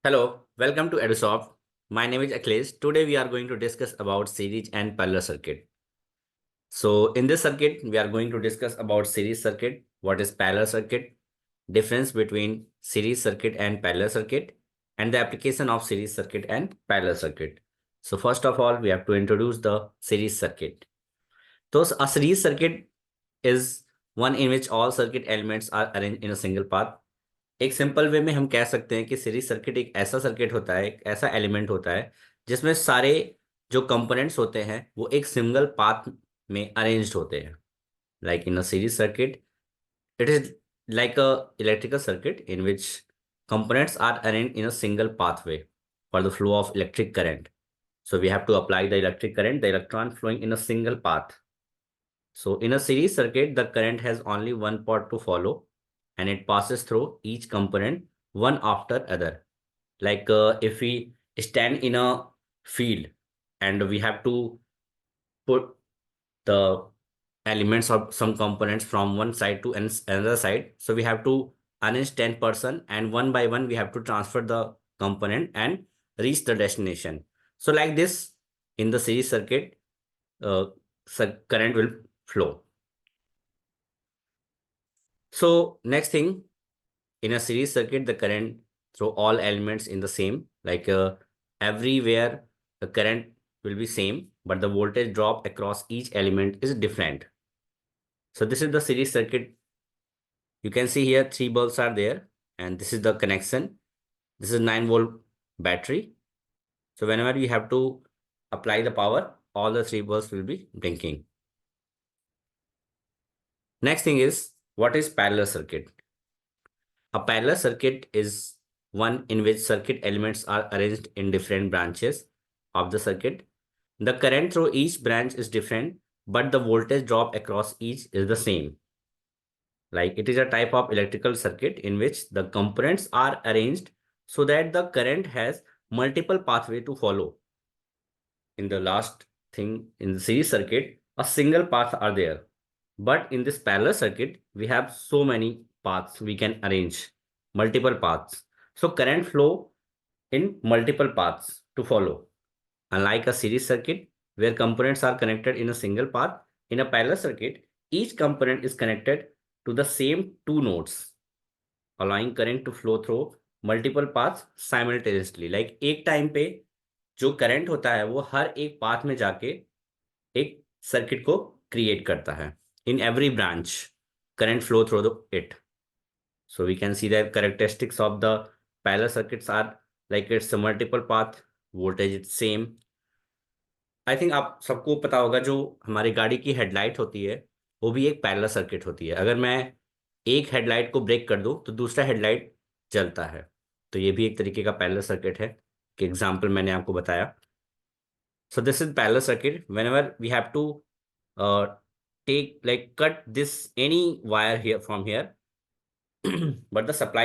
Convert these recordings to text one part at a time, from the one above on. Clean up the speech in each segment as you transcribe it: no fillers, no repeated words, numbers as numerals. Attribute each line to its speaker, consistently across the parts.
Speaker 1: Hello, welcome to EduSoft. My name is Akhilesh. Today we are going to discuss about series and parallel circuit. So in this circuit, we are going to discuss about series circuit, what is parallel circuit, difference between series circuit and parallel circuit, and the application of series circuit and parallel circuit. So first of all, we have to introduce the series circuit. So a series circuit is one in which all circuit elements are arranged in a single path. एक simple way में हम कह सकते हैं कि series circuit एक ऐसा circuit होता है, एक ऐसा एलिमेंट होता है जिसमें सारे जो कंपोनेंट्स होते हैं वो एक सिंगल पाथ में अरेंज्ड होते हैं. Like in a series circuit, it is like a electrical circuit in which components are arranged in a single pathway for the flow of electric current. So we have to apply the electric current, the electron flowing in a single path. So in a series circuit, the current has only one path to follow and it passes through each component one after other. Like if we stand in a field and we have to put the elements of some components from one side to another side. So we have to arrange 10% and one by one we have to transfer the component and reach the destination. So like this in the series circuit, uh, current will flow. So next thing, in a series circuit, the current through all elements in the same, like everywhere the current will be same, but the voltage drop across each element is different. So this is the series circuit. You can see here 3 bulbs are there, and this is the connection. This is 9 volt battery. So whenever you have to apply the power, all the 3 bulbs will be blinking. Next thing is, what is parallel circuit? A parallel circuit is one in which circuit elements are arranged in different branches of the circuit. The current through each branch is different, but the voltage drop across each is the same. Like it is a type of electrical circuit in which the components are arranged so that the current has multiple pathway to follow. In the last thing, in the series circuit, a single path are there. But in this parallel circuit, we have so many paths we can arrange, multiple paths. So current flow in multiple paths to follow. Unlike a series circuit, where components are connected in a single path, in a parallel circuit, each component is connected to the same two nodes, allowing current to flow through multiple paths simultaneously. Like एक time पे जो current होता है वो हर एक path में जाके एक सर्किट को क्रिएट करता है. In every branch, current flow through it. So we can see the characteristics of the parallel circuits are like it's a multiple path, voltage is same. I think आप सबको पता होगा जो हमारी गाड़ी की हेडलाइट होती है वो भी एक पैरेलल सर्किट होती है. अगर मैं एक हेडलाइट को ब्रेक कर दूं तो दूसरा हेडलाइट जलता है. तो ये भी एक तरीके का पैरेलल सर्किट है कि एग्जांपल मैंने आपको बताया. So this is parallel circuit whenever we have to take like cut this any wire here from here but the supply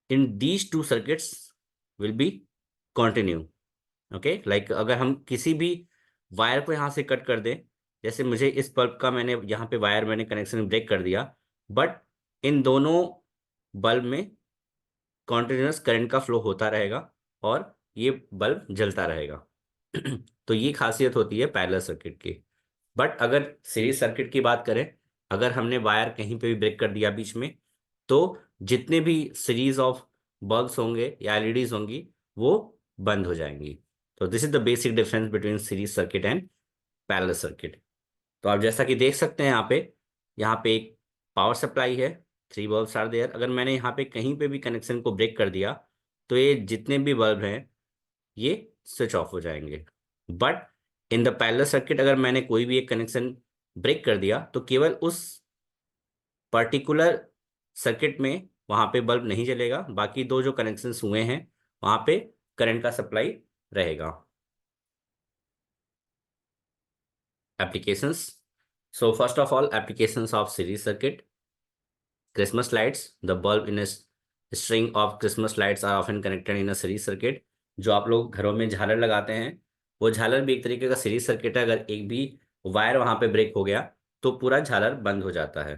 Speaker 1: in these two circuits will be continue. Okay like अगर हम किसी भी wire को यहाँ से cut कर दें, जैसे मुझे इस बल्ब का मैंने यहाँ पे वायर मैंने कनेक्शन ब्रेक कर दिया, बट इन दोनों बल्ब में कॉन्टिन्यूस करंट का फ्लो होता रहेगा और ये बल्ब जलता रहेगा. तो ये खासियत होती है पैरेलल सर्किट की. बट अगर सीरीज सर्किट की बात करें, अगर हमने वायर कहीं पे भी ब्रेक कर दिया बीच में, तो जितने भी सीरीज ऑफ बल्ब्स होंगे या एलईडीज होंगी वो बंद हो जाएंगी. तो this is the basic difference between series circuit and parallel circuit. तो आप जैसा कि देख सकते हैं यहाँ पे एक पावर सप्लाई है, 3 bulbs आर देयर. अगर मैंने यहाँ पे कहीं पे भी कनेक्शन को ब्रेक कर दिया तो ये जितने भी बल्ब हैं ये स्विच ऑफ हो जाएंगे. But in the parallel circuit अगर मैंने कोई भी एक कनेक्शन ब्रेक कर दिया तो केवल उस पर्टिकुलर सर्किट में वहां पे बल्ब नहीं जलेगा, बाकी दो जो कनेक्शंस हुए हैं वहां पे करंट का सप्लाई रहेगा. Applications. So first of all applications of series circuit. Christmas lights, the bulb in a string of Christmas lights are often connected in a series circuit. जो आप लोग घरों में झालर लगाते हैं वो झालर भी एक तरीके का सीरीज सर्किट है. अगर एक भी वायर वहां पे ब्रेक हो गया तो पूरा झालर बंद हो जाता है.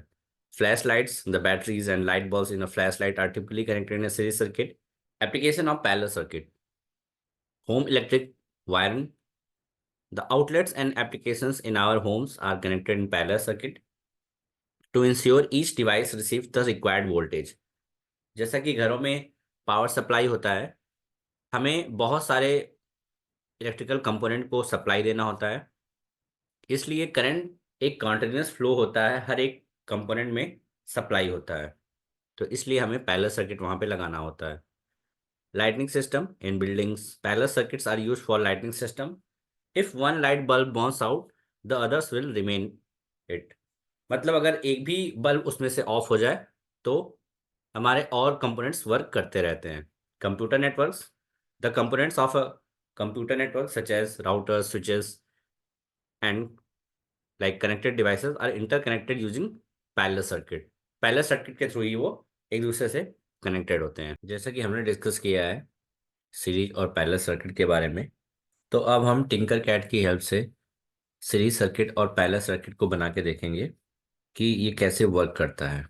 Speaker 1: Flashlights, the batteries and light bulbs in a flashlight are typically connected in a series circuit. Application of parallel circuit. Home electric wiring. The outlets and applications in our homes are connected in parallel circuit to ensure each device receives the required voltage. जैसा कि घरों में power supply होता है, हमें बहुत सारे electrical component को सप्लाई देना होता है, इसलिए करंट एक कॉन्टिन्यूस फ्लो होता है, हर एक कंपोनेंट में सप्लाई होता है, तो इसलिए हमें पैरेलल सर्किट वहां पे लगाना होता है। Lightning system in buildings, parallel circuits are used for lightning system. If one light bulb burns out, the others will remain it. मतलब अगर एक भी बल्ब उसमें से ऑफ हो जाए तो हमारे और कंपोनेंट्स वर्क करते रहते हैं। Computer networks, the components of a computer network such as routers, switches and like connected devices are interconnected using parallel circuit. Parallel circuit के थ्रू ही वो एक दूसरे से कनेक्टेड होते हैं। जैसा कि हमने डिस्कस किया है सीरीज और पैरेलल सर्किट के बारे में, तो अब हम टिंकर कैट की हेल्प से सीरीज सर्किट और पैरेलल सर्किट को बना के देखेंगे कि ये कैसे वर्क करता है।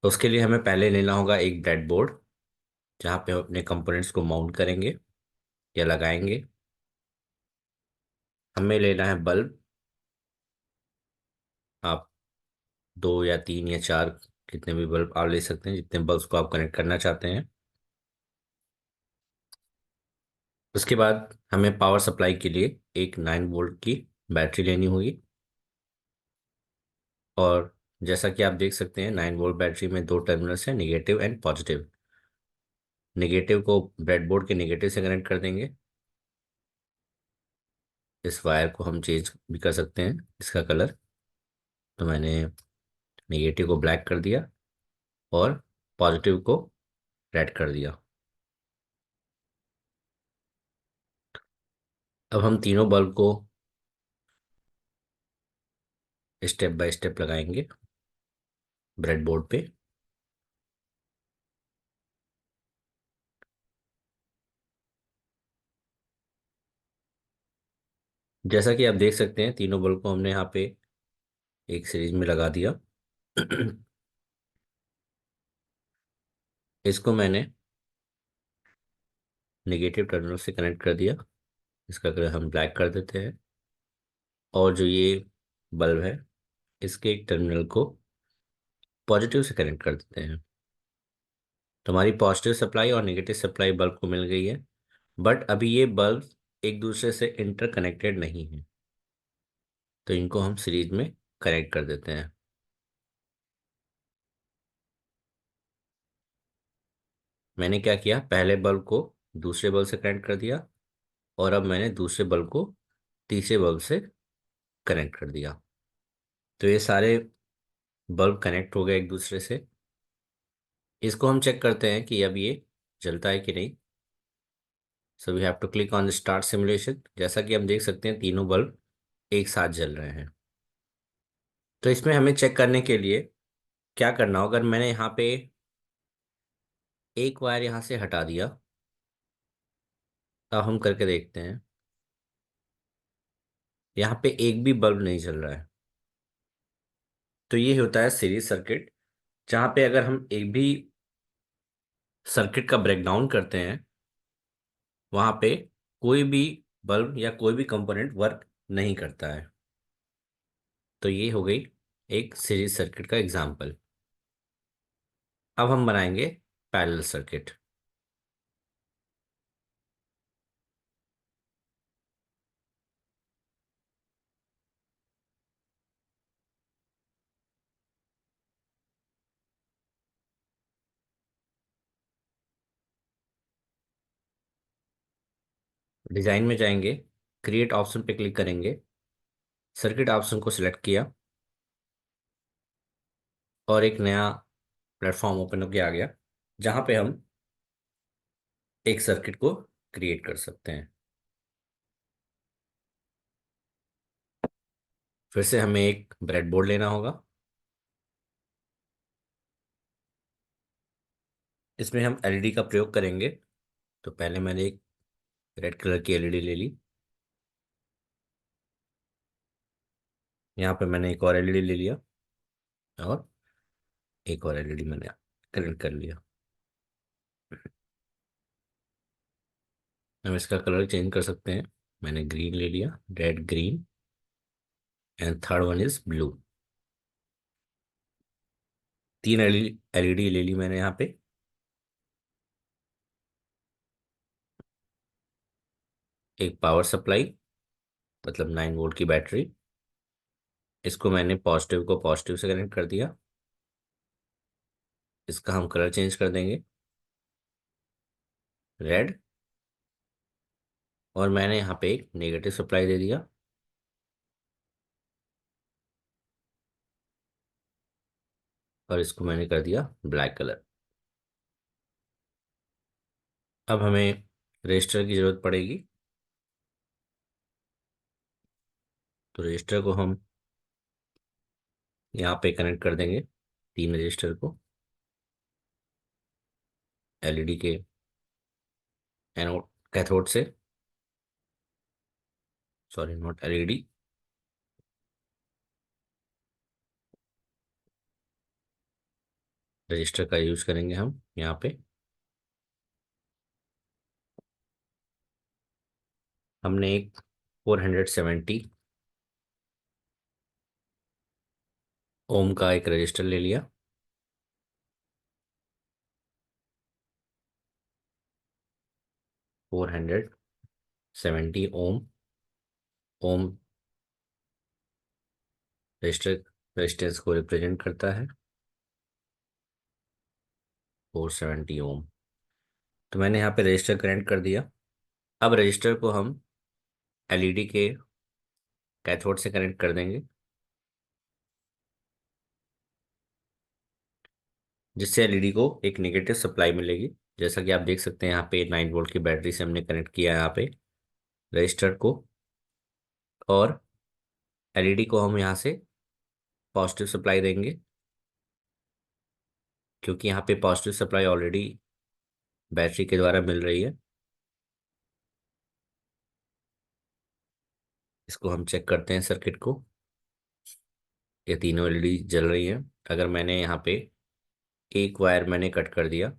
Speaker 1: तो उसके लिए हमें पहले लेना होगा एक ब्रेडबोर्ड, जहाँ पे हम अपने कंपोनेंट्स को माउंट करेंगे या लगाएंगे। हमें लेना है बल्ब, आप दो या तीन या चार, कितने भी बल्ब आप ले सकते हैं, जितने बल्ब्स को आप कनेक्ट करना चाहते हैं। उसके बाद हमें पावर सप्लाई के लिए एक 9 वोल्ट की बैटरी लेनी होगी। और जैसा कि आप देख सकते हैं 9 वोल्ट बैटरी में दो टर्मिनल्स हैं, निगेटिव एंड पॉजिटिव। निगेटिव को ब्रेडबोर्ड के निगेटिव से कनेक्ट कर देंगे। इस वायर को हम चेंज भी कर सकते हैं इसका कलर, तो मैंने निगेटिव को ब्लैक कर दिया और पॉजिटिव को रेड कर दिया। अब हम तीनों बल्ब को स्टेप बाय स्टेप लगाएंगे ब्रेडबोर्ड पे। जैसा कि आप देख सकते हैं तीनों बल्ब को हमने यहाँ पे एक सीरीज में लगा दिया। इसको मैंने नेगेटिव टर्मिनल से कनेक्ट कर दिया, इसका कलर हम ब्लैक कर देते हैं। और जो ये बल्ब है, इसके एक टर्मिनल को पॉजिटिव से कनेक्ट कर देते हैं। तो हमारी पॉजिटिव सप्लाई और नेगेटिव सप्लाई बल्ब को मिल गई है, बट अभी ये बल्ब एक दूसरे से इंटरकनेक्टेड नहीं है, तो इनको हम सीरीज में कनेक्ट कर देते हैं। मैंने क्या किया, पहले बल्ब को दूसरे बल्ब से कनेक्ट कर दिया और अब मैंने दूसरे बल्ब को तीसरे बल्ब से कनेक्ट कर दिया। तो ये सारे बल्ब कनेक्ट हो गए एक दूसरे से। इसको हम चेक करते हैं कि अब ये जलता है कि नहीं। So we have to click on start simulation. जैसा कि हम देख सकते हैं तीनों बल्ब एक साथ जल रहे हैं। तो इसमें हमें चेक करने के लिए क्या करना होगा, अगर मैंने यहाँ पे एक वायर यहाँ से हटा दिया, अब हम करके देखते हैं। यहाँ पे एक भी बल्ब नहीं जल रहा है। तो ये होता है सीरीज सर्किट, जहाँ पे अगर हम एक भी सर्किट का ब्रेकडाउन करते हैं, वहाँ पे कोई भी बल्ब या कोई भी कंपोनेंट वर्क नहीं करता है। तो ये हो गई एक सीरीज सर्किट का एग्जाम्पल। अब हम बनाएंगे पैरेलल सर्किट। डिजाइन में जाएंगे, क्रिएट ऑप्शन पे क्लिक करेंगे, सर्किट ऑप्शन को सिलेक्ट किया और एक नया प्लेटफॉर्म ओपन होकर आ गया, जहाँ पे हम एक सर्किट को क्रिएट कर सकते हैं। फिर से हमें एक ब्रेडबोर्ड लेना होगा। इसमें हम एलईडी का प्रयोग करेंगे। तो पहले मैंने एक रेड कलर की एलईडी ले ली। यहाँ पे मैंने एक और एलईडी ले लिया और एक और एलईडी मैंने कनेक्ट कर लिया। हम इसका कलर चेंज कर सकते हैं। मैंने ग्रीन ले लिया, red green, and third one is blue. 3 LED ले ली मैंने यहाँ पे। एक पावर सप्लाई, मतलब 9 वोल्ट की बैटरी। इसको मैंने पॉजिटिव को पॉजिटिव से कनेक्ट कर दिया। इसका हम कलर चेंज कर देंगे, रेड। और मैंने यहाँ पे एक नेगेटिव सप्लाई दे दिया, और इसको मैंने कर दिया ब्लैक कलर। अब हमें रजिस्टर की ज़रूरत पड़ेगी, तो रजिस्टर को हम यहाँ पे कनेक्ट कर देंगे, 3 रजिस्टर को एलईडी के एनोड कैथोड से, सॉरी नॉट एलईडी, रजिस्टर का यूज करेंगे हम यहाँ पे। हमने एक 470 ओम का एक रजिस्टर ले लिया। 470 ओम रजिस्टर रेजिस्टेंस को रिप्रेजेंट करता है, 470 ओम। तो मैंने यहाँ पे रजिस्टर कनेक्ट कर दिया। अब रजिस्टर को हम एलईडी के कैथोड से कनेक्ट कर देंगे, जिससे एलईडी को एक नेगेटिव सप्लाई मिलेगी। जैसा कि आप देख सकते हैं यहाँ पे 9 वोल्ट की बैटरी से हमने कनेक्ट किया है यहाँ पे रजिस्टर को, और एलईडी को हम यहाँ से पॉजिटिव सप्लाई देंगे, क्योंकि यहाँ पे पॉजिटिव सप्लाई ऑलरेडी बैटरी के द्वारा मिल रही है। इसको हम चेक करते हैं सर्किट को। ये तीनों एलईडी जल रही हैं। अगर मैंने यहाँ पे एक वायर मैंने कट कर दिया,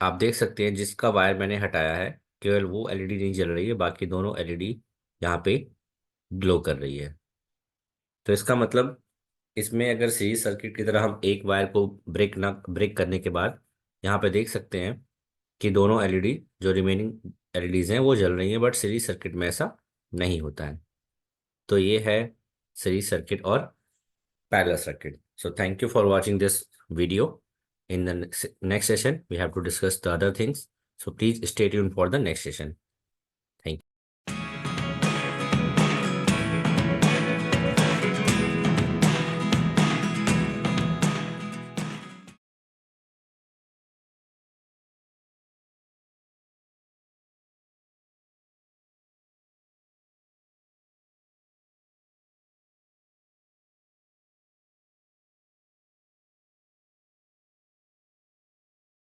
Speaker 1: आप देख सकते हैं जिसका वायर मैंने हटाया है केवल वो एलईडी नहीं जल रही है, बाकी दोनों एलईडी यहाँ पे ग्लो कर रही है। तो इसका मतलब इसमें अगर सीरीज सर्किट की तरह हम एक वायर को ब्रेक करने के बाद यहाँ पे देख सकते हैं कि दोनों एलईडी जो रिमेनिंग एलईडीज हैं वो जल रही हैं, बट सीरीज सर्किट में ऐसा नहीं होता है। तो ये है सीरीज सर्किट और parallel circuit. So thank you for watching this video. In the next session, we have to discuss the other things. So please stay tuned for the next session.